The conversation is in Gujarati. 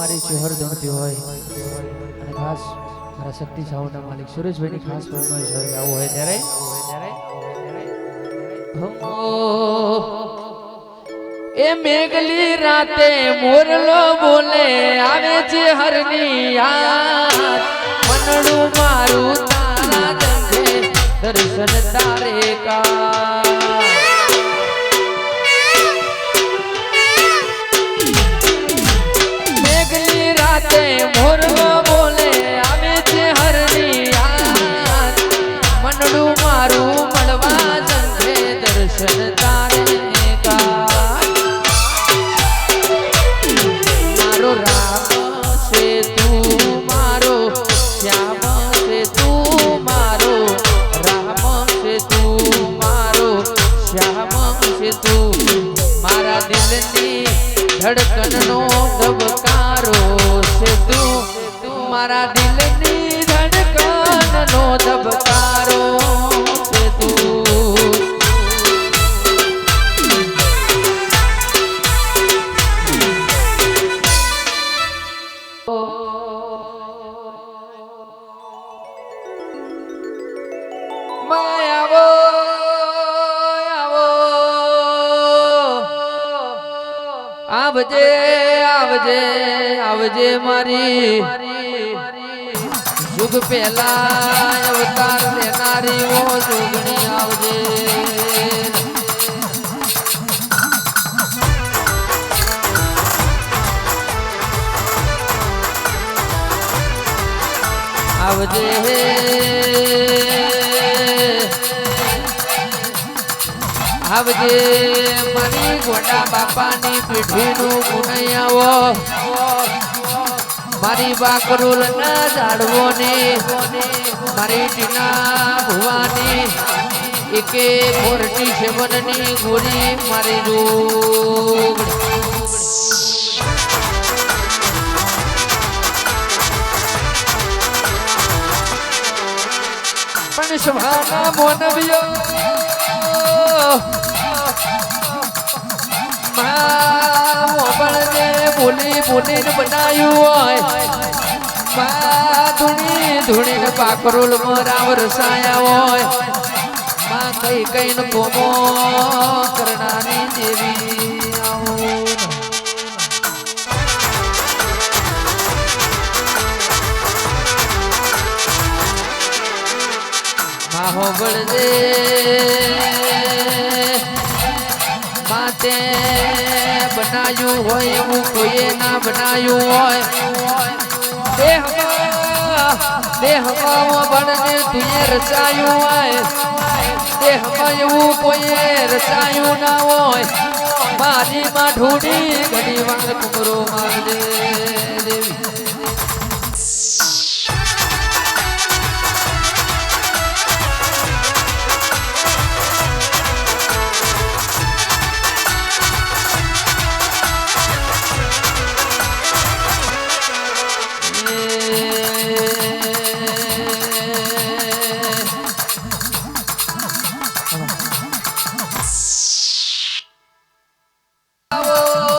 મારી શોહર ગમતી હોય અને ખાસ મારા શક્તિ સાઉન્ડના માલિક સુરેશભાઈની ખાસ ફરમાઈશ હોય આવું હોય ત્યારે એ મેઘલી રાતે મોરલો બોલે આવે છે હરની યાદ મનડું મારું તારા ગંધે દર્શન તારે કા મેઘલી રાતે મોરલો બોલે આવે છે હરની યાદ મનડું મારું મળવા ગંધે દર્શન તારે ધડકનનો ધબકારો છે તું મારા દિલની ધડકનનો ધબકારો છે તું માયાવો આવજે આવજે આવજે મારી યુગ પહેલા અવતાર લેનારી ઓ જોગણી આવજે આવજે આવજે મારી ગોડા બાપાની પીઠીનું ગુનૈયાવો મારી બાકરુલ ના ઝાડવોની મારી ટીના ભુવાની એકે 47 ની ગોરી મારી જોગ પણ સભાના મોનવિયો બોલી બોલીને બનાયું હોય ધૂણીને પાકરોલ રાવ રસાયા હોય માં કઈ કઈ ન કોમો કરનારી દેવી માહો બળજે માતે બનાયું હોય એવું કોઈએ ના બનાયું હોય દેહમાં બળને તુએ રચાયું હોય દેહમાં એવું કોઈએ રચાયું ના હોય મારી માં ઢૂંઢી ઘડી વાંગ કુમરો મારજે